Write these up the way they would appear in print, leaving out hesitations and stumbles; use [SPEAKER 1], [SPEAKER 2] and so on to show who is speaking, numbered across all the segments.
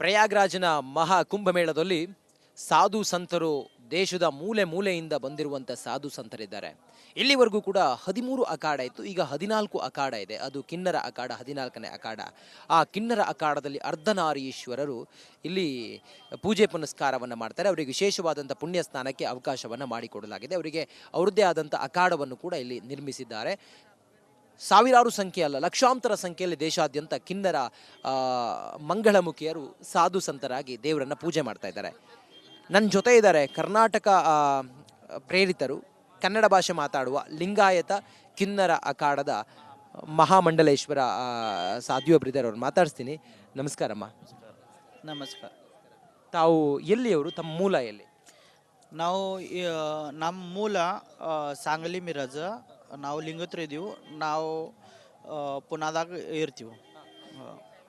[SPEAKER 1] ಪ್ರಯಾಗ್ರಾಜ್ನ ಮಹಾ ಕುಂಭಮೇಳದಲ್ಲಿ ಸಾಧು ಸಂತರು ದೇಶದ ಮೂಲೆ ಮೂಲೆಯಿಂದ ಬಂದಿರುವಂಥ ಸಾಧು ಸಂತರಿದ್ದಾರೆ. ಇಲ್ಲಿವರೆಗೂ ಕೂಡ 13 ಅಖಾಡ ಇತ್ತು. ಈಗ 14 ಅಖಾಡ ಇದೆ. ಅದು ಕಿನ್ನರ ಅಖಾಡ 14ನೇ ಅಖಾಡ. ಆ ಕಿನ್ನರ ಅಖಾಡದಲ್ಲಿ ಅರ್ಧನಾರೀಶ್ವರರು ಇಲ್ಲಿ ಪೂಜೆ ಪುನಸ್ಕಾರವನ್ನು ಮಾಡ್ತಾರೆ. ಅವರಿಗೆ ವಿಶೇಷವಾದಂಥ ಪುಣ್ಯ ಸ್ನಾನಕ್ಕೆ ಅವಕಾಶವನ್ನು ಮಾಡಿಕೊಡಲಾಗಿದೆ. ಅವರಿಗೆ ಅವ್ರದ್ದೇ ಆದಂಥ ಅಖಾಡವನ್ನು ಕೂಡ ಇಲ್ಲಿ ನಿರ್ಮಿಸಿದ್ದಾರೆ. ಸಾವಿರಾರು ಸಂಖ್ಯೆ ಅಲ್ಲ, ಲಕ್ಷಾಂತರ ಸಂಖ್ಯೆಯಲ್ಲಿ ದೇಶಾದ್ಯಂತ ಕಿನ್ನರ ಮಂಗಳಮುಖಿಯರು ಸಾಧು ಸಂತರಾಗಿ ದೇವರನ್ನು ಪೂಜೆ ಮಾಡ್ತಾ ಇದ್ದಾರೆ. ನನ್ನ ಜೊತೆ ಇದ್ದಾರೆ ಕರ್ನಾಟಕ ಪ್ರೇರಿತರು, ಕನ್ನಡ ಭಾಷೆ ಮಾತಾಡುವ ಲಿಂಗಾಯತ ಕಿನ್ನರ ಅಖಾಡದ ಮಹಾಮಂಡಲೇಶ್ವರ ಸಾಧ್ವಿಯೊಬ್ಬರಿದ್ದಾರೆ. ಅವ್ರು ಮಾತಾಡಿಸ್ತೀನಿ. ನಮಸ್ಕಾರಮ್ಮ.
[SPEAKER 2] ನಮಸ್ಕಾರ.
[SPEAKER 1] ತಾವು ಎಲ್ಲಿಯವರು? ತಮ್ಮ ಮೂಲ ಎಲ್ಲಿ?
[SPEAKER 2] ನಾವು ನಮ್ಮ ಮೂಲ ಸಾಂಗಲಿ ಮಿರಜ. ನಾವು ಲಿಂಗತ್ರ ಇದೀವಿ. ನಾವು ಪುನಾದಾಗ ಇರ್ತೀವಿ.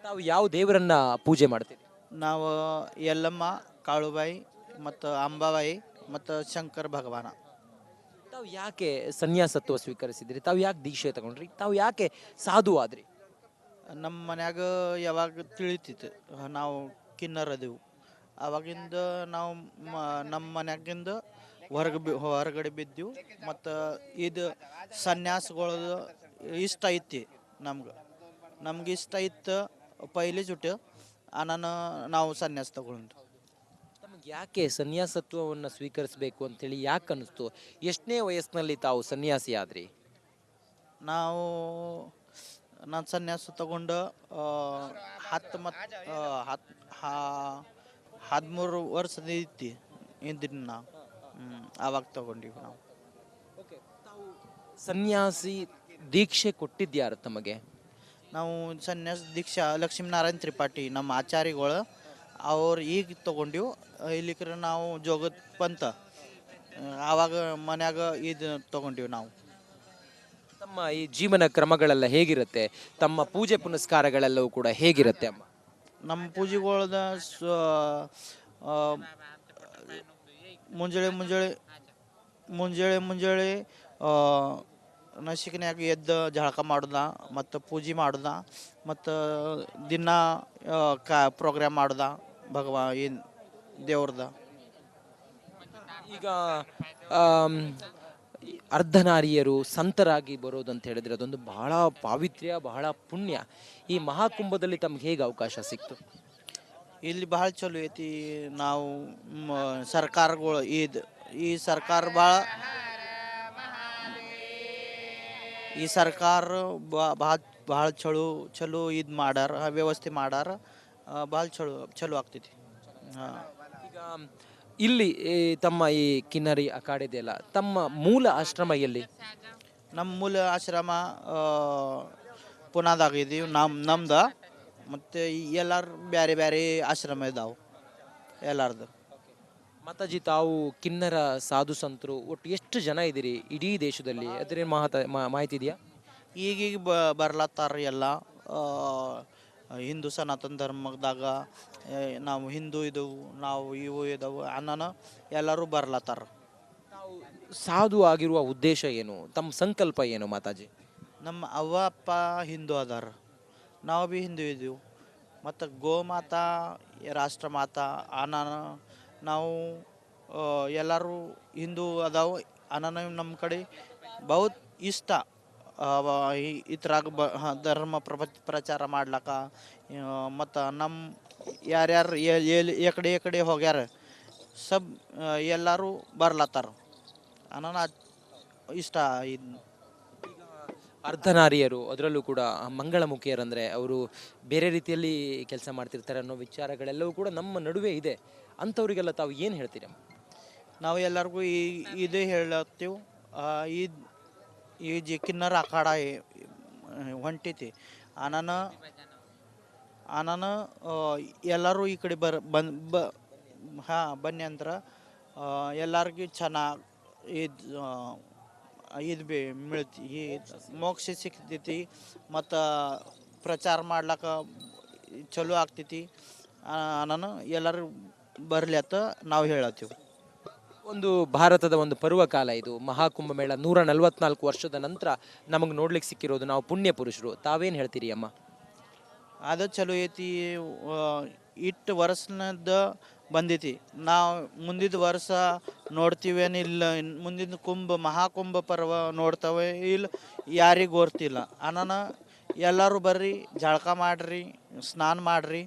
[SPEAKER 1] ತಾವು ಯಾವ ದೇವರನ್ನ ಪೂಜೆ ಮಾಡ್ತೀರಿ?
[SPEAKER 2] ನಾವು ಯಲ್ಲಮ್ಮ, ಕಾಳುಬಾಯಿ ಮತ್ತು ಅಂಬಾಬಾಯಿ ಮತ್ತು ಶಂಕರ ಭಗವಾನ.
[SPEAKER 1] ತಾವು ಯಾಕೆ ಸನ್ಯಾಸತ್ವ ಸ್ವೀಕರಿಸಿದ್ರಿ? ತಾವು ಯಾಕೆ ದೀಕ್ಷೆ ತಗೊಂಡ್ರಿ? ತಾವು ಯಾಕೆ ಸಾಧು ಆದ್ರಿ?
[SPEAKER 2] ನಮ್ಮ ಮನ್ಯಾಗ ಯಾವಾಗ ತಿಳಿತಿತ್ತು ನಾವು ಕಿನ್ನರ್ ಅದೀವು. ಆವಾಗಿಂದ ನಾವು ನಮ್ಮ ಮನ್ಯಾಗಿಂದ ಹೊರಗಡೆ ಬಿದ್ದೀವಿ. ಮತ್ತು ಇದು ಸನ್ಯಾಸಗಳದು ಇಷ್ಟ ಐತಿ. ನಮ್ಗೆ ಇಷ್ಟ ಇತ್ತು ಪೈಲಿ ಜುಟ್ಟು ನಾವು ಸನ್ಯಾಸ ತಗೊಂಡು.
[SPEAKER 1] ತಮಗೆ ಯಾಕೆ ಸನ್ಯಾಸತ್ವವನ್ನು ಸ್ವೀಕರಿಸಬೇಕು ಅಂತೇಳಿ ಯಾಕೆ ಅನ್ನಿಸ್ತು? ಎಷ್ಟನೇ ವಯಸ್ಸಿನಲ್ಲಿ ತಾವು ಸನ್ಯಾಸಿ ಆದ್ರಿ?
[SPEAKER 2] ನಾನು ಸನ್ಯಾಸ ತಗೊಂಡು 13 ವರ್ಷದ ಐತಿ ಇದ್ದೀನಿ ನಾವು. ಆವಾಗ ತಗೊಂಡಿವಿ ನಾವು.
[SPEAKER 1] ಸನ್ಯಾಸಿ ದೀಕ್ಷೆ ಕೊಟ್ಟಿದ್ಯಾರು ತಮಗೆ?
[SPEAKER 2] ನಾವು ಸನ್ಯಾಸ ದೀಕ್ಷಾ ಲಕ್ಷ್ಮೀನಾರಾಯಣ ತ್ರಿಪಾಠಿ ನಮ್ಮ ಆಚಾರ್ಯಗಳು ಅವ್ರು ಈಗ ತೊಗೊಂಡಿವು. ಇಲ್ಲಿಕ್ರೆ ನಾವು ಜೋಗದ ಪಂಥ ಆವಾಗ ಮನ್ಯಾಗ ಇದು ತೊಗೊಂಡಿವಿ ನಾವು.
[SPEAKER 1] ತಮ್ಮ ಈ ಜೀವನ ಕ್ರಮಗಳೆಲ್ಲ ಹೇಗಿರುತ್ತೆ? ತಮ್ಮ ಪೂಜೆ ಪುನಸ್ಕಾರಗಳೆಲ್ಲವೂ ಕೂಡ ಹೇಗಿರುತ್ತೆ ಅಮ್ಮ?
[SPEAKER 2] ನಮ್ಮ ಪೂಜೆಗಳದ ಮುಂಜಾನೆ ನಸಿಕಿನ್ಯಾಗ ಎದ್ದು ಜಳಕ ಮಾಡೋದ ಮತ್ತು ಪೂಜೆ ಮಾಡೋದ ಮತ್ತು ದಿನ ಪ್ರೋಗ್ರಾಮ್ ಮಾಡೋದ ಏನು ದೇವ್ರದ.
[SPEAKER 1] ಈಗ ಅರ್ಧನಾರಿಯರು ಸಂತರಾಗಿ ಬರೋದಂತ ಹೇಳಿದ್ರೆ ಅದೊಂದು ಬಹಳ ಪಾವಿತ್ರ್ಯ, ಬಹಳ ಪುಣ್ಯ. ಈ ಮಹಾಕುಂಭದಲ್ಲಿ ತಮ್ಗೆ ಹೇಗೆ ಅವಕಾಶ ಸಿಕ್ತು?
[SPEAKER 2] ಇಲ್ಲಿ ಭಾಳ ಚಲೋ ಐತಿ. ನಾವು ಸರ್ಕಾರಗಳು ಈ ಸರ್ಕಾರ ಭಾಳ ಚಲೋ ಇದು ಮಾಡ್ಯಾರ, ವ್ಯವಸ್ಥೆ ಮಾಡ್ಯಾರ. ಭಾಳ ಚಲೋ ಆಗ್ತೈತಿ.
[SPEAKER 1] ಈಗ ಇಲ್ಲಿ ತಮ್ಮ ಈ ಕಿನ್ನರಿ ಅಖಾಡಿದೆಯಲ್ಲ, ತಮ್ಮ ಮೂಲ ಆಶ್ರಮ ಎಲ್ಲಿ?
[SPEAKER 2] ನಮ್ಮ ಮೂಲ ಆಶ್ರಮ ಪುನಾದಾಗ ಇದೀವಿ ನಮ್ದು. ಮತ್ತು ಎಲ್ಲಾರು ಬೇರೆ ಬೇರೆ ಆಶ್ರಮ ಇದಾವೆ ಎಲ್ಲಾರ್ದು.
[SPEAKER 1] ಮಾತಾಜಿ, ತಾವು ಕಿನ್ನರ ಸಾಧು ಸಂತರು ಒಟ್ಟು ಎಷ್ಟು ಜನ ಇದ್ದೀರಿ ಇಡೀ ದೇಶದಲ್ಲಿ? ಅದ್ರ ಮಾಹಿತಿ ಇದೆಯಾ?
[SPEAKER 2] ಈಗೀಗ ಬರ್ಲತ್ತಾರ ಎಲ್ಲ. ಹಿಂದೂ ಸನಾತನ ಧರ್ಮದಾಗ ನಾವು ಹಿಂದೂ ಇದ್ದವು, ನಾವು ಇವು ಇದ್ದವು ಎಲ್ಲರೂ ಬರ್ಲತ್ತಾರ.
[SPEAKER 1] ತಾವು ಸಾಧು ಆಗಿರುವ ಉದ್ದೇಶ ಏನು? ತಮ್ಮ ಸಂಕಲ್ಪ ಏನು ಮಾತಾಜಿ?
[SPEAKER 2] ನಮ್ಮ ಅವ್ವ ಅಪ್ಪ ಹಿಂದೂ ಅದಾರ, ನಾವು ಭೀ ಹಿಂದೂ ಇದ್ದೀವಿ. ಮತ್ತು ಗೋಮಾತಾ ರಾಷ್ಟ್ರಮಾತಾ ನಾವು ಎಲ್ಲರೂ ಹಿಂದೂ ಅದಾವು. ನಮ್ಮ ಕಡೆ ಬಹುತ್ ಇಷ್ಟ ಇದ್ರಾಗ ಧರ್ಮ ಪ್ರಚಾರ ಮಾಡ್ಲಕ್ಕ. ಮತ್ತು ನಮ್ಮ ಯಾರ್ಯಾರು ಎಕಡೆ ಹೋಗ್ಯಾರ ಎಲ್ಲರೂ ಬರ್ಲತ್ತಾರ ಇಷ್ಟ.
[SPEAKER 1] ಅರ್ಧನಾರಿಯರು, ಅದರಲ್ಲೂ ಕೂಡ ಮಂಗಳಮುಖಿಯರಂದರೆ ಅವರು ಬೇರೆ ರೀತಿಯಲ್ಲಿ ಕೆಲಸ ಮಾಡ್ತಿರ್ತಾರೆ ಅನ್ನೋ ವಿಚಾರಗಳೆಲ್ಲವೂ ಕೂಡ ನಮ್ಮ ನಡುವೆ ಇದೆ. ಅಂಥವ್ರಿಗೆಲ್ಲ ತಾವು ಏನು ಹೇಳ್ತೀರಮ್ಮ?
[SPEAKER 2] ನಾವು ಎಲ್ಲರಿಗೂ ಇದೇ ಹೇಳತ್ತೀವಿ. ಈ ಕಿನ್ನರ ಅಖಾಡ ಹೊಂಟೈತಿ. ಎಲ್ಲರೂ ಈ ಕಡೆ ಬನ್ನಿ ಅಂದ್ರೆ ಎಲ್ಲರಿಗೂ ಚೆನ್ನಾಗಿ ಇದು ಮಿಳ್ತಿ, ಮೋಕ್ಷ ಸಿಕ್ತೈತಿ. ಮತ್ತು ಪ್ರಚಾರ ಮಾಡ್ಲಕ್ಕ ಚಲೋ ಆಗ್ತೈತಿ. ಎಲ್ಲರೂ ಬರಲಿ ಅಂತ ನಾವು ಹೇಳತ್ತೀವಿ.
[SPEAKER 1] ಒಂದು ಭಾರತದ ಒಂದು ಪರ್ವಕಾಲ ಇದು ಮಹಾಕುಂಭಮೇಳ. 144 ವರ್ಷದ ನಂತರ ನಮಗೆ ನೋಡ್ಲಿಕ್ಕೆ ಸಿಕ್ಕಿರೋದು. ನಾವು ಪುಣ್ಯ ಪುರುಷರು. ತಾವೇನು ಹೇಳ್ತೀರಿ ಅಮ್ಮ?
[SPEAKER 2] ಅದು ಚಲೋ ಐತಿ. ಇಟ್ಟು ವರ್ಷದ ಬಂದೈತಿ. ನಾವು ಮುಂದಿನ ವರ್ಷ ನೋಡ್ತೀವೇನಿಲ್ಲ, ಮುಂದಿನ ಮಹಾಕುಂಭ ಪರ್ವ ನೋಡ್ತವೆ ಇಲ್ಲ ಯಾರಿಗೆ ಗೊತ್ತಿಲ್ಲ. ಅನಾನ ಎಲ್ಲರೂ ಬರ್ರಿ, ಜಳಕ ಮಾಡ್ರಿ, ಸ್ನಾನ ಮಾಡ್ರಿ,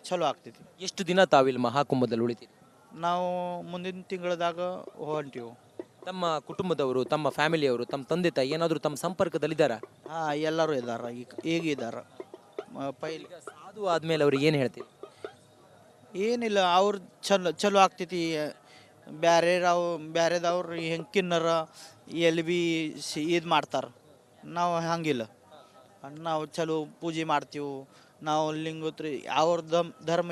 [SPEAKER 2] ಚಲೋ ಆಗ್ತೈತಿ.
[SPEAKER 1] ಎಷ್ಟು ದಿನ ತಾವಿಲ್ಲಿ ಮಹಾಕುಂಭದಲ್ಲಿ ಉಳಿತೀರಿ?
[SPEAKER 2] ನಾವು ಮುಂದಿನ ತಿಂಗಳದಾಗ ಹೊಂಟೀವಿ.
[SPEAKER 1] ತಮ್ಮ ಕುಟುಂಬದವರು, ತಮ್ಮ ಫ್ಯಾಮಿಲಿಯವರು, ತಮ್ಮ ತಂದೆ ತಾಯಿ ಏನಾದರೂ ತಮ್ಮ ಸಂಪರ್ಕದಲ್ಲಿದ್ದಾರಾ?
[SPEAKER 2] ಹಾಂ, ಎಲ್ಲರೂ ಇದ್ದಾರೆ, ಈಗ ಇದ್ದಾರೆ. ಪೈಲಿ
[SPEAKER 1] ಈಗ ಸಾಧು ಆದಮೇಲೆ ಅವ್ರಿಗೆ ಏನು ಹೇಳ್ತೀರಿ?
[SPEAKER 2] ಏನಿಲ್ಲ, ಅವ್ರು ಚಲೋ ಆಗ್ತೈತಿ. ಬ್ಯಾರೆದವ್ರು ಹೆಂಗೆ ಕಿನ್ನರ ಎಲ್ಲಿ ಭೀ ಇದು ಮಾಡ್ತಾರೆ. ನಾವು ಹಂಗಿಲ್ಲ, ನಾವು ಚಲೋ ಪೂಜೆ ಮಾಡ್ತೀವಿ. ನಾವು ಲಿಂಗೋತ್ರಿ ಅವ್ರ ಧರ್ಮ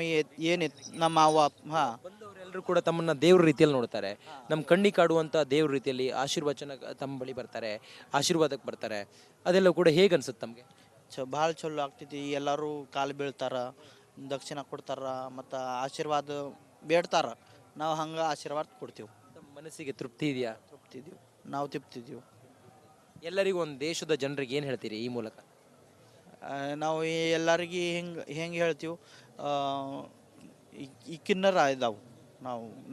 [SPEAKER 2] ಏನಿತ್ತು ನಮ್ಮ ಅವ್ವ. ಹಾಂ,
[SPEAKER 1] ಬಂದವರೆಲ್ಲರೂ ಕೂಡ ತಮ್ಮನ್ನ ದೇವ್ರ ರೀತಿಯಲ್ಲಿ ನೋಡ್ತಾರೆ. ನಮ್ಮ ಕಣ್ಣಿಗೆ ಕಾಡುವಂಥ ದೇವ್ರ ರೀತಿಯಲ್ಲಿ ಆಶೀರ್ವಚನ ತಮ್ಮ ಬಳಿ ಬರ್ತಾರೆ, ಆಶೀರ್ವಾದಕ್ಕೆ ಬರ್ತಾರೆ. ಅದೆಲ್ಲ ಕೂಡ ಹೇಗೆ ಅನ್ಸುತ್ತೆ ತಮಗೆ?
[SPEAKER 2] ಭಾಳ ಚಲೋ ಆಗ್ತೈತಿ. ಎಲ್ಲರೂ ಕಾಲು ಬೀಳ್ತಾರ, ದಕ್ಷಿಣ ಕೊಡ್ತಾರ, ಮತ್ತು ಆಶೀರ್ವಾದ ಬೇಡ್ತಾರ. ನಾವು ಹಂಗೆ ಆಶೀರ್ವಾದ ಕೊಡ್ತೀವಿ.
[SPEAKER 1] ತಮ್ಮ ಮನಸ್ಸಿಗೆ ತೃಪ್ತಿ ಇದೆಯಾ?
[SPEAKER 2] ತೃಪ್ತಿದ್ದೀವಿ, ನಾವು ತಿಪ್ತಿದ್ದೀವಿ.
[SPEAKER 1] ಎಲ್ಲರಿಗೂ ಒಂದು ದೇಶದ ಜನರಿಗೆ ಏನು ಹೇಳ್ತೀರಿ ಈ ಮೂಲಕ?
[SPEAKER 2] ನಾವು ಎಲ್ಲರಿಗೆ ಹೆಂಗೆ ಹೇಳ್ತೀವಿ, ಈ ಕಿನ್ನರ ಇದಾವೆ.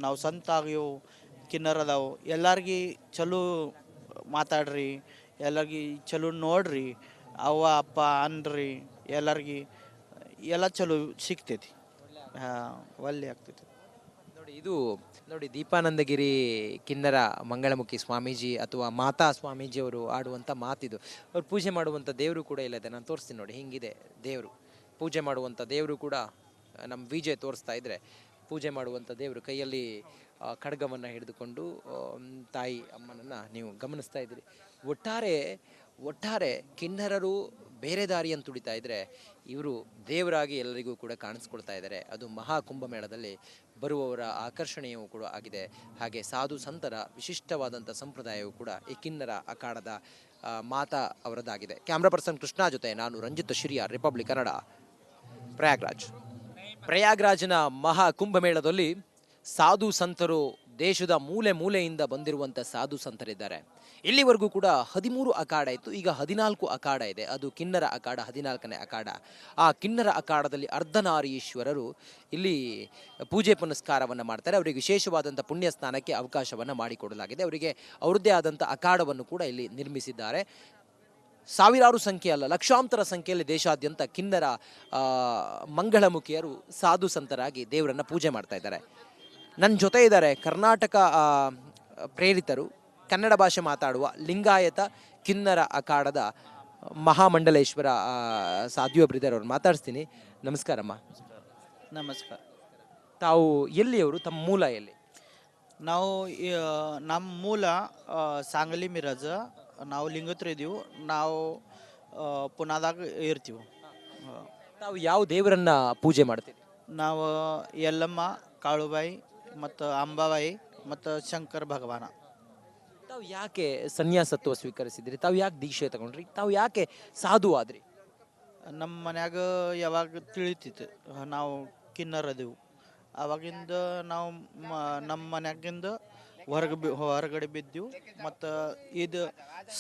[SPEAKER 2] ನಾವು ಸಂತ ಆಗ್ಯವು, ಕಿನ್ನರ ಅದಾವು. ಎಲ್ಲರಿಗೆ ಚಲೋ ಮಾತಾಡ್ರಿ, ಎಲ್ಲರಿಗೆ ಚಲೋ ನೋಡ್ರಿ, ಅವ್ವ ಅಪ್ಪ ಅನ್ರಿ, ಎಲ್ಲರಿಗೆ ಎಲ್ಲ ಚಲೋ ಸಿಗ್ತೈತಿ. ಹಾಂ, ಒಳ್ಳೆ ಆಗ್ತೈತಿ.
[SPEAKER 1] ನೋಡಿ ದೀಪಾನಂದಗಿರಿ ಕಿನ್ನರ ಮಂಗಳಮುಖಿ ಸ್ವಾಮೀಜಿ ಅಥವಾ ಮಾತಾ ಸ್ವಾಮೀಜಿ ಅವರು ಆಡುವಂಥ ಮಾತಿದು. ಅವ್ರು ಪೂಜೆ ಮಾಡುವಂಥ ದೇವರು ಕೂಡ ಇಲ್ಲದೆ ನಾನು ತೋರಿಸ್ತೀನಿ ನೋಡಿ, ಹಿಂಗಿದೆ ದೇವರು. ಪೂಜೆ ಮಾಡುವಂಥ ದೇವರು ಕೂಡ ನಮ್ಮ ವಿಜಯ್ ತೋರಿಸ್ತಾ ಇದ್ರೆ, ಪೂಜೆ ಮಾಡುವಂಥ ದೇವರು ಕೈಯಲ್ಲಿ ಖಡ್ಗವನ್ನು ಹಿಡಿದುಕೊಂಡು ತಾಯಿ ಅಮ್ಮನನ್ನು ನೀವು ಗಮನಿಸ್ತಾ ಇದ್ದೀರಿ. ಒಟ್ಟಾರೆ ಕಿನ್ನರರು ಬೇರೆ ದಾರಿಯನ್ನು ತುಡಿತಾ ಇದ್ದರೆ, ಇವರು ದೇವರಾಗಿ ಎಲ್ಲರಿಗೂ ಕೂಡ ಕಾಣಿಸ್ಕೊಳ್ತಾ ಇದ್ದಾರೆ. ಅದು ಮಹಾಕುಂಭಮೇಳದಲ್ಲಿ ಬರುವವರ ಆಕರ್ಷಣೆಯೂ ಕೂಡ ಆಗಿದೆ. ಹಾಗೆ ಸಾಧು ಸಂತರ ವಿಶಿಷ್ಟವಾದಂಥ ಸಂಪ್ರದಾಯವೂ ಕೂಡ ಈ ಕಿನ್ನರ ಅಖಾಡದ ಮಾತಾ ಅವರದ್ದಾಗಿದೆ. ಕ್ಯಾಮ್ರಾ ಪರ್ಸನ್ ಕೃಷ್ಣ ಜೊತೆ ನಾನು ರಂಜಿತ್ ಶಿರಿಯಾರ್, ರಿಪಬ್ಲಿಕ್ ಕನ್ನಡ, ಪ್ರಯಾಗ್ರಾಜ್ನ ಮಹಾಕುಂಭಮೇಳದಲ್ಲಿ ಸಾಧು ಸಂತರು ದೇಶದ ಮೂಲೆಯಿಂದ ಬಂದಿರುವಂಥ ಸಾಧು ಸಂತರಿದ್ದಾರೆ. ಇಲ್ಲಿವರೆಗೂ ಕೂಡ 13 ಅಖಾಡ ಇತ್ತು, ಈಗ 14 ಅಖಾಡ ಇದೆ. ಅದು ಕಿನ್ನರ ಅಖಾಡ, 14ನೇ ಅಖಾಡ. ಆ ಕಿನ್ನರ ಅಖಾಡದಲ್ಲಿ ಅರ್ಧನಾರೀಶ್ವರರು ಇಲ್ಲಿ ಪೂಜೆ ಪುನಸ್ಕಾರವನ್ನು ಮಾಡ್ತಾರೆ. ಅವರಿಗೆ ವಿಶೇಷವಾದಂಥ ಪುಣ್ಯ ಸ್ನಾನಕ್ಕೆ ಅವಕಾಶವನ್ನು ಮಾಡಿಕೊಡಲಾಗಿದೆ. ಅವರಿಗೆ ಅವರದ್ದೇ ಆದಂಥ ಅಖಾಡವನ್ನು ಕೂಡ ಇಲ್ಲಿ ನಿರ್ಮಿಸಿದ್ದಾರೆ. ಸಾವಿರಾರು ಸಂಖ್ಯೆ ಅಲ್ಲ, ಲಕ್ಷಾಂತರ ಸಂಖ್ಯೆಯಲ್ಲಿ ದೇಶಾದ್ಯಂತ ಕಿನ್ನರ ಮಂಗಳಮುಖಿಯರು ಸಾಧು ಸಂತರಾಗಿ ದೇವರನ್ನು ಪೂಜೆ ಮಾಡ್ತಾ ಇದ್ದಾರೆ. ನನ್ನ ಜೊತೆ ಇದ್ದಾರೆ ಕರ್ನಾಟಕ ಪ್ರೇರಿತರು, ಕನ್ನಡ ಭಾಷೆ ಮಾತಾಡುವ ಲಿಂಗಾಯತ ಕಿನ್ನರ ಅಖಾಡದ ಮಹಾಮಂಡಲೇಶ್ವರ ಸಾಧ್ವಿಯೊಬ್ಬರಿದ್ದಾರೆ, ಅವ್ರು ಮಾತಾಡಿಸ್ತೀನಿ. ನಮಸ್ಕಾರಮ್ಮ.
[SPEAKER 2] ನಮಸ್ಕಾರ.
[SPEAKER 1] ತಾವು ಎಲ್ಲಿಯವರು? ತಮ್ಮ ಮೂಲ ಎಲ್ಲಿ?
[SPEAKER 2] ನಾವು ನಮ್ಮ ಮೂಲ ಸಾಂಗಲಿ ಮಿರಜ. ನಾವು ಲಿಂಗತ್ರ ಇದೀವಿ. ನಾವು ಪುನಾದಾಗ ಇರ್ತೀವಿ.
[SPEAKER 1] ತಾವು ಯಾವ ದೇವರನ್ನ ಪೂಜೆ ಮಾಡ್ತೀರಿ?
[SPEAKER 2] ನಾವು ಯಲ್ಲಮ್ಮ, ಕಾಳುಬಾಯಿ ಮತ್ತು ಅಂಬಾಬಾಯಿ ಮತ್ತು ಶಂಕರ ಭಗವಾನ.
[SPEAKER 1] ತಾವು ಯಾಕೆ ಸನ್ಯಾಸತ್ವ ಸ್ವೀಕರಿಸಿದ್ರಿ? ತಾವು ಯಾಕೆ ದೀಕ್ಷೆ ತಗೊಂಡ್ರಿ? ತಾವು ಯಾಕೆ ಸಾಧು ಆದ್ರಿ?
[SPEAKER 2] ನಮ್ಮ ಮನ್ಯಾಗ ಯಾವಾಗ ತಿಳಿತಿತ್ತು ನಾವು ಕಿನ್ನರದೆವು, ಅವಾಗಿಂದ ನಾವು ನಮ್ಮ ಮನ್ಯಾಗಿಂದ ಹೊರಗಡೆ ಬಿದ್ದೆವು. ಮತ್ತು ಇದು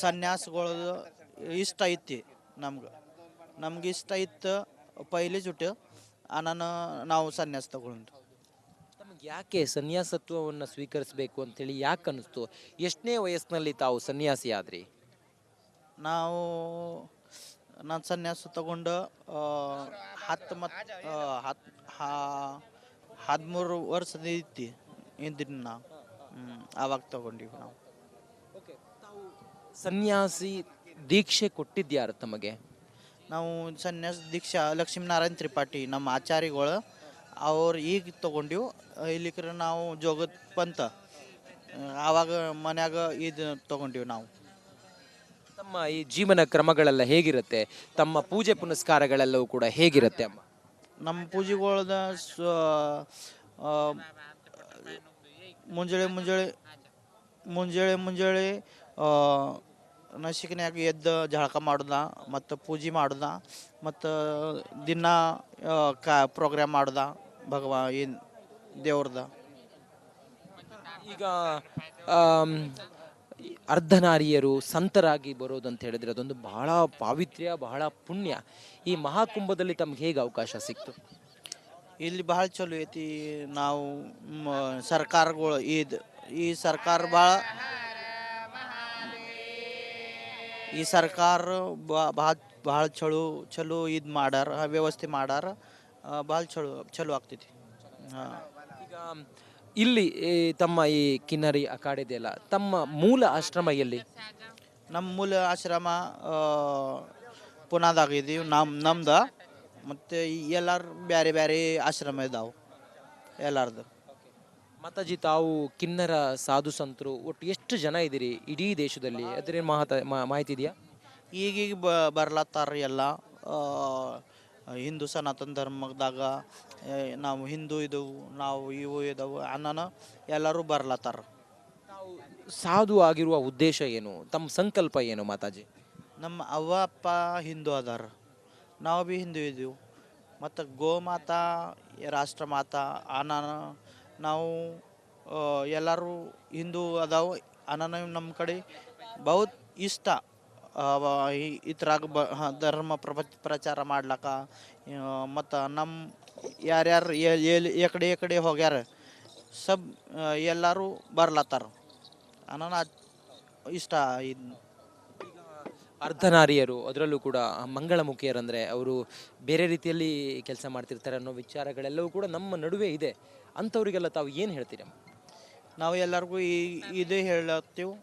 [SPEAKER 2] ಸನ್ಯಾಸಗಳದು ಇಷ್ಟ ಐತಿ ನಮ್ಗೆ ಇಷ್ಟ ಇತ್ತು. ಪೈಲೆ ಜುಟ್ಟು ನಾವು ಸನ್ಯಾಸ ತಗೊಂಡು.
[SPEAKER 1] ತಮಗೆ ಯಾಕೆ ಸನ್ಯಾಸತ್ವವನ್ನು ಸ್ವೀಕರಿಸಬೇಕು ಅಂತೇಳಿ ಯಾಕೆ ಅನ್ನಿಸ್ತು? ಎಷ್ಟನೇ ವಯಸ್ಸಿನಲ್ಲಿ ತಾವು ಸನ್ಯಾಸಿ ಆದ್ರಿ?
[SPEAKER 2] ನಾನು ಸನ್ಯಾಸ ತಗೊಂಡು 13 ವರ್ಷದ ಐತಿ ಇದ್ದೀನಿ ನಾವು. ಆವಾಗ ತಗೊಂಡಿವಿ ನಾವು.
[SPEAKER 1] ಸನ್ಯಾಸಿ ದೀಕ್ಷೆ ಕೊಟ್ಟಿದ್ಯಾರು ತಮಗೆ?
[SPEAKER 2] ನಾವು ಸನ್ಯಾಸ ದೀಕ್ಷಾ ಲಕ್ಷ್ಮೀನಾರಾಯಣ ತ್ರಿಪಾಠಿ ನಮ್ಮ ಆಚಾರ್ಯಗಳು ಅವ್ರು ಈಗ ತೊಗೊಂಡಿವು. ಇಲ್ಲಿಕ್ರೆ ನಾವು ಜೋಗದ ಪಂಥ ಆವಾಗ ಮನ್ಯಾಗ ಇದು ತೊಗೊಂಡಿವಿ ನಾವು.
[SPEAKER 1] ತಮ್ಮ ಈ ಜೀವನ ಕ್ರಮಗಳೆಲ್ಲ ಹೇಗಿರುತ್ತೆ? ತಮ್ಮ ಪೂಜೆ ಪುನಸ್ಕಾರಗಳೆಲ್ಲವೂ ಕೂಡ ಹೇಗಿರುತ್ತೆ ಅಮ್ಮ?
[SPEAKER 2] ನಮ್ಮ ಪೂಜೆಗಳದ ಮುಂಜಾನೆ ನಸಿಕಿನ್ಯಾಗ ಎದ್ದು ಜಳಕ ಮಾಡೋದ, ಮತ್ತು ಪೂಜೆ ಮಾಡೋದ, ಮತ್ತು ದಿನ ಪ್ರೋಗ್ರಾಮ್ ಮಾಡೋದ ಏನು ದೇವ್ರದ.
[SPEAKER 1] ಈಗ ಅರ್ಧನಾರಿಯರು ಸಂತರಾಗಿ ಬರೋದು ಅಂತ ಹೇಳಿದ್ರೆ ಅದೊಂದು ಬಹಳ ಪಾವಿತ್ರ್ಯ, ಬಹಳ ಪುಣ್ಯ. ಈ ಮಹಾಕುಂಭದಲ್ಲಿ ತಮ್ಗೆ ಹೇಗೆ ಅವಕಾಶ ಸಿಕ್ತು?
[SPEAKER 2] ಇಲ್ಲಿ ಭಾಳ ಚಲೋ ಐತಿ. ನಾವು ಸರ್ಕಾರಗಳು ಈ ಸರ್ಕಾರ ಈ ಸರ್ಕಾರ ಭಾಳ ಚಲೋ ಇದು ಮಾಡ್ಯಾರ, ವ್ಯವಸ್ಥೆ ಮಾಡ್ಯಾರ. ಭಾಳ ಚಲೋ ಆಗ್ತೈತಿ. ಹಾಂ.
[SPEAKER 1] ಈಗ ಇಲ್ಲಿ ತಮ್ಮ ಈ ಕಿನ್ನರಿ ಅಖಾಡೆ ಇದೆಯಲ್ಲ, ತಮ್ಮ ಮೂಲ ಆಶ್ರಮ ಎಲ್ಲಿ?
[SPEAKER 2] ನಮ್ಮ ಮೂಲ ಆಶ್ರಮ ಪುನಾದಾಗ ಇದೀವಿ ನಮ್ದು. ಮತ್ತು ಎಲ್ಲಾರು ಬೇರೆ ಬೇರೆ ಆಶ್ರಮ ಇದಾವೆ ಎಲ್ಲಾರ್ದು.
[SPEAKER 1] ಮಾತಾಜಿ, ತಾವು ಕಿನ್ನರ ಸಾಧು ಸಂತರು ಒಟ್ಟು ಎಷ್ಟು ಜನ ಇದ್ದೀರಿ ಇಡೀ ದೇಶದಲ್ಲಿ? ಅದರ ಮಾಹಿತಿ ಇದೆಯಾ?
[SPEAKER 2] ಈಗೀಗ ಬರ್ಲತ್ತಾರ ಎಲ್ಲ. ಹಿಂದೂ ಸನಾತನ ಧರ್ಮದಾಗ ನಾವು ಹಿಂದೂ ಇದ್ದವು, ನಾವು ಇವು ಇದಾವೆ ಅನ್ನೋಣ ಎಲ್ಲರೂ ಬರ್ಲತ್ತಾರ.
[SPEAKER 1] ತಾವು ಸಾಧು ಆಗಿರುವ ಉದ್ದೇಶ ಏನು? ತಮ್ಮ ಸಂಕಲ್ಪ ಏನು ಮಾತಾಜಿ?
[SPEAKER 2] ನಮ್ಮ ಅವ್ವ ಅಪ್ಪ ಹಿಂದೂ ಅದಾರ, ನಾವು ಭೀ ಹಿಂದೂ ಇದ್ದೀವಿ. ಮತ್ತು ಗೋಮಾತಾ ರಾಷ್ಟ್ರ ಮಾತಾ ಅನ್ನೋಣ ನಾವು ಎಲ್ಲರೂ ಹಿಂದೂ ಅದಾವು ಅನ್ನೋಣ. ನಮ್ಮ ಕಡೆ ಬಹುತ್ ಇಷ್ಟ ಇದ್ರಾಗ ಧರ್ಮ ಪ್ರಚಾರ ಮಾಡ್ಲಕ್ಕ. ಮತ್ತು ನಮ್ಮ ಯಾರ್ಯಾರು ಎಕಡೆ ಹೋಗ್ಯಾರ ಸಬ್ ಎಲ್ಲರೂ ಬರ್ಲತ್ತಾರ ಅನ್ನೋಣ ಇಷ್ಟ. ಇದು
[SPEAKER 1] ಅರ್ಧನಾರಿಯರು, ಅದರಲ್ಲೂ ಕೂಡ ಮಂಗಳಮುಖಿಯರಂದರೆ ಅವರು ಬೇರೆ ರೀತಿಯಲ್ಲಿ ಕೆಲಸ ಮಾಡ್ತಿರ್ತಾರೆ ಅನ್ನೋ ವಿಚಾರಗಳೆಲ್ಲವೂ ಕೂಡ ನಮ್ಮ ನಡುವೆ ಇದೆ. ಅಂಥವ್ರಿಗೆಲ್ಲ ತಾವು ಏನು ಹೇಳ್ತೀರಿ?
[SPEAKER 2] ನಾವು ಎಲ್ಲರಿಗೂ ಇದೇ ಹೇಳತ್ತೀವಿ.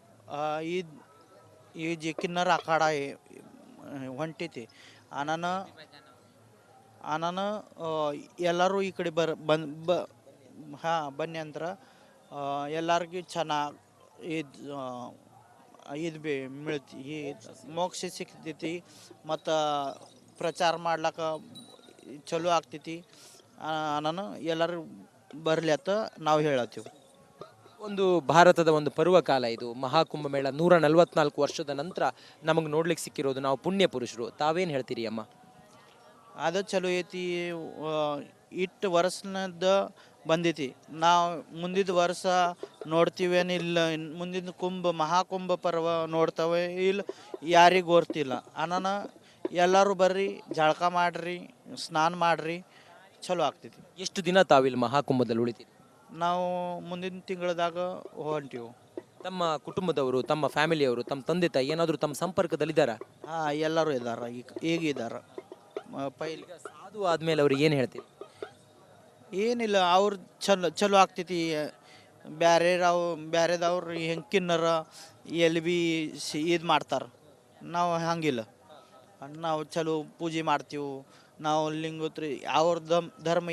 [SPEAKER 2] ಈ ಕಿನ್ನರ ಅಖಾಡ ಹೊಂಟೈತಿ ಅನಾನ ಎಲ್ಲರೂ ಈ ಕಡೆ ಬನ್ನಿ ಅಂದ್ರೆ ಎಲ್ಲರಿಗೂ ಚೆನ್ನಾಗಿ ಇದು ಮಿಳ್ತಿ, ಮೋಕ್ಷ ಸಿಗ್ತೈತಿ. ಮತ್ತು ಪ್ರಚಾರ ಮಾಡ್ಲಿಕ್ಕೆ ಚಲೋ ಆಗ್ತೈತಿ ನಾನು ಎಲ್ಲರೂ ಬರಲಿ ಅಂತ ನಾವು ಹೇಳತ್ತೀವಿ.
[SPEAKER 1] ಒಂದು ಭಾರತದ ಒಂದು ಪರ್ವಕಾಲ ಇದು, ಮಹಾಕುಂಭಮೇಳ 144 ವರ್ಷದ ನಂತರ ನಮಗೆ ನೋಡ್ಲಿಕ್ಕೆ ಸಿಕ್ಕಿರೋದು. ನಾವು ಪುಣ್ಯ ಪುರುಷರು. ತಾವೇನು ಹೇಳ್ತೀರಿ ಅಮ್ಮ?
[SPEAKER 2] ಅದು ಚಲೋ ಐತಿ. ಇಟ್ಟು ವರ್ಷದ ಬಂದೈತಿ. ನಾವು ಮುಂದಿನ ವರ್ಷ ನೋಡ್ತೀವೇನಿಲ್ಲ, ಮುಂದಿನ ಮಹಾಕುಂಭ ಪರ್ವ ನೋಡ್ತವೆ ಇಲ್ಲ ಯಾರಿಗೆ ಗೊತ್ತಿಲ್ಲ ಅನ್ನೋಣ. ಎಲ್ಲರೂ ಬರ್ರಿ, ಜಳಕ ಮಾಡ್ರಿ, ಸ್ನಾನ ಮಾಡ್ರಿ, ಚಲೋ ಆಗ್ತೈತಿ.
[SPEAKER 1] ಎಷ್ಟು ದಿನ ತಾವಿಲ್ಲಿ ಮಹಾಕುಂಭದಲ್ಲಿ ಉಳಿತೀರಿ?
[SPEAKER 2] ನಾವು ಮುಂದಿನ ತಿಂಗಳದಾಗ ಹೊಂಟೀವಿ.
[SPEAKER 1] ತಮ್ಮ ಕುಟುಂಬದವರು, ತಮ್ಮ ಫ್ಯಾಮಿಲಿಯವರು, ತಮ್ಮ ತಂದೆ ತಾಯಿ ಏನಾದರೂ ತಮ್ಮ ಸಂಪರ್ಕದಲ್ಲಿದ್ದಾರಾ?
[SPEAKER 2] ಹಾಂ, ಎಲ್ಲರೂ ಇದ್ದಾರೆ, ಈಗ ಇದ್ದಾರೆ.
[SPEAKER 1] ಈಗ ಸಾಧು ಆದಮೇಲೆ ಅವ್ರಿಗೆ ಏನು ಹೇಳ್ತೀವಿ?
[SPEAKER 2] ಏನಿಲ್ಲ, ಅವ್ರು ಚಲೋ ಆಗ್ತೈತಿ. ಬ್ಯಾರೆದವ್ರು ಹೆಂಗೆ ಕಿನ್ನರ ಎಲ್ಲಿ ಭೀ ಇದು ಮಾಡ್ತಾರೆ, ನಾವು ಹಂಗಿಲ್ಲ. ನಾವು ಚಲೋ ಪೂಜೆ ಮಾಡ್ತೀವಿ. ನಾವು ಲಿಂಗೋತ್ರಿ ಅವ್ರ ಧರ್ಮ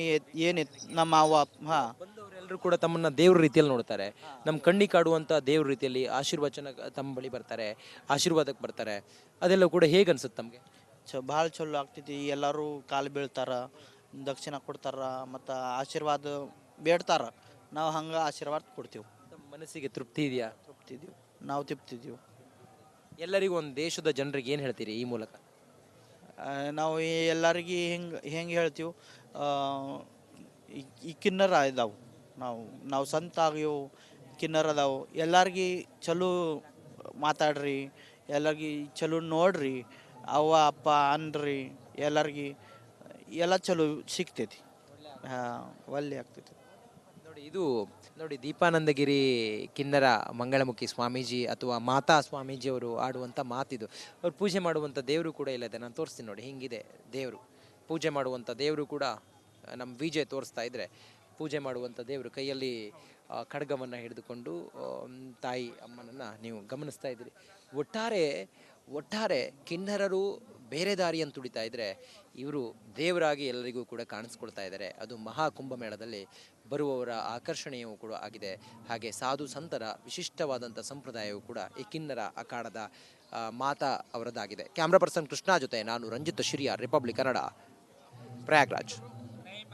[SPEAKER 2] ಏನಿತ್ತು ನಮ್ಮ ಅವ್ವ. ಹಾಂ,
[SPEAKER 1] ಬಂದವರೆಲ್ಲರೂ ಕೂಡ ತಮ್ಮನ್ನ ದೇವ್ರ ರೀತಿಯಲ್ಲಿ ನೋಡ್ತಾರೆ. ನಮ್ಮ ಕಣ್ಣಿಗೆ ಕಾಡುವಂಥ ದೇವ್ರ ರೀತಿಯಲ್ಲಿ ಆಶೀರ್ವಚನ ತಮ್ಮ ಬಳಿ ಬರ್ತಾರೆ, ಆಶೀರ್ವಾದಕ್ಕೆ ಬರ್ತಾರೆ. ಅದೆಲ್ಲ ಕೂಡ ಹೇಗೆ ಅನ್ಸುತ್ತೆ ತಮಗೆ?
[SPEAKER 2] ಭಾಳ ಚಲೋ ಆಗ್ತೈತಿ. ಎಲ್ಲರೂ ಕಾಲು ಬೀಳ್ತಾರ, ದಕ್ಷಿಣ ಕೊಡ್ತಾರ, ಮತ್ತು ಆಶೀರ್ವಾದ ಬೇಡ್ತಾರ. ನಾವು ಹಂಗೆ ಆಶೀರ್ವಾದ ಕೊಡ್ತೀವಿ.
[SPEAKER 1] ನಮ್ಮ ಮನಸ್ಸಿಗೆ ತೃಪ್ತಿ ಇದೆಯಾ?
[SPEAKER 2] ನಾವು ತಿಪ್ತಿದ್ದೀವಿ.
[SPEAKER 1] ಎಲ್ಲರಿಗೂ ಒಂದು ದೇಶದ ಜನರಿಗೆ ಏನು ಹೇಳ್ತೀರಿ ಈ ಮೂಲಕ?
[SPEAKER 2] ನಾವು ಎಲ್ಲರಿಗೆ ಹೆಂಗೆ ಹೇಳ್ತೀವಿ, ಈ ಕಿನ್ನರ ಇದಾವೆ. ನಾವು ಸಂತ ಆಗ್ಯವು, ಕಿನ್ನರ ಅದಾವು. ಎಲ್ಲರಿಗೆ ಚಲೋ ಮಾತಾಡ್ರಿ, ಎಲ್ಲರಿಗೆ ಚಲೋ ನೋಡ್ರಿ, ಅವ್ವ ಅಪ್ಪ ಅನ್ರಿ, ಎಲ್ಲರಿಗೆ ಎಲ್ಲ ಚಲೋ ಸಿಗ್ತೈತಿ. ಹಾಂ, ಒಳ್ಳೆ ಆಗ್ತೈತಿ.
[SPEAKER 1] ನೋಡಿ ದೀಪಾನಂದಗಿರಿ ಕಿನ್ನರ ಮಂಗಳಮುಖಿ ಸ್ವಾಮೀಜಿ ಅಥವಾ ಮಾತಾ ಸ್ವಾಮೀಜಿ ಅವರು ಆಡುವಂಥ ಮಾತಿದು. ಅವ್ರು ಪೂಜೆ ಮಾಡುವಂಥ ದೇವರು ಕೂಡ ಇಲ್ಲದೆ ನಾನು ತೋರಿಸ್ತೀನಿ ನೋಡಿ. ಹಿಂಗಿದೆ ದೇವರು, ಪೂಜೆ ಮಾಡುವಂಥ ದೇವರು ಕೂಡ ನಮ್ಮ ವಿಜಯ್ ತೋರಿಸ್ತಾ ಇದ್ದರೆ, ಪೂಜೆ ಮಾಡುವಂಥ ದೇವರು ಕೈಯಲ್ಲಿ ಖಡ್ಗವನ್ನು ಹಿಡಿದುಕೊಂಡು ತಾಯಿ ಅಮ್ಮನನ್ನು ನೀವು ಗಮನಿಸ್ತಾ ಇದ್ದೀರಿ. ಒಟ್ಟಾರೆ ಕಿನ್ನರರು ಬೇರೆ ದಾರಿಯನ್ನು ತುಡಿತಾ ಇದ್ದರೆ, ಇವರು ದೇವರಾಗಿ ಎಲ್ಲರಿಗೂ ಕೂಡ ಕಾಣಿಸ್ಕೊಳ್ತಾ ಇದ್ದಾರೆ. ಅದು ಮಹಾಕುಂಭಮೇಳದಲ್ಲಿ ಬರುವವರ ಆಕರ್ಷಣೆಯೂ ಕೂಡ ಆಗಿದೆ. ಹಾಗೆ ಸಾಧು ಸಂತರ ವಿಶಿಷ್ಟವಾದಂಥ ಸಂಪ್ರದಾಯವೂ ಕೂಡ ಈ ಕಿನ್ನರ ಅಖಾಡದ ಮಾತಾ ಅವರದ್ದಾಗಿದೆ. ಕ್ಯಾಮ್ರಾ ಪರ್ಸನ್ ಕೃಷ್ಣ ಜೊತೆ ನಾನು ರಂಜಿತ್ ಶಿರಿಯಾರ್, ರಿಪಬ್ಲಿಕ್ ಕನ್ನಡ, ಪ್ರಯಾಗ್ರಾಜ್.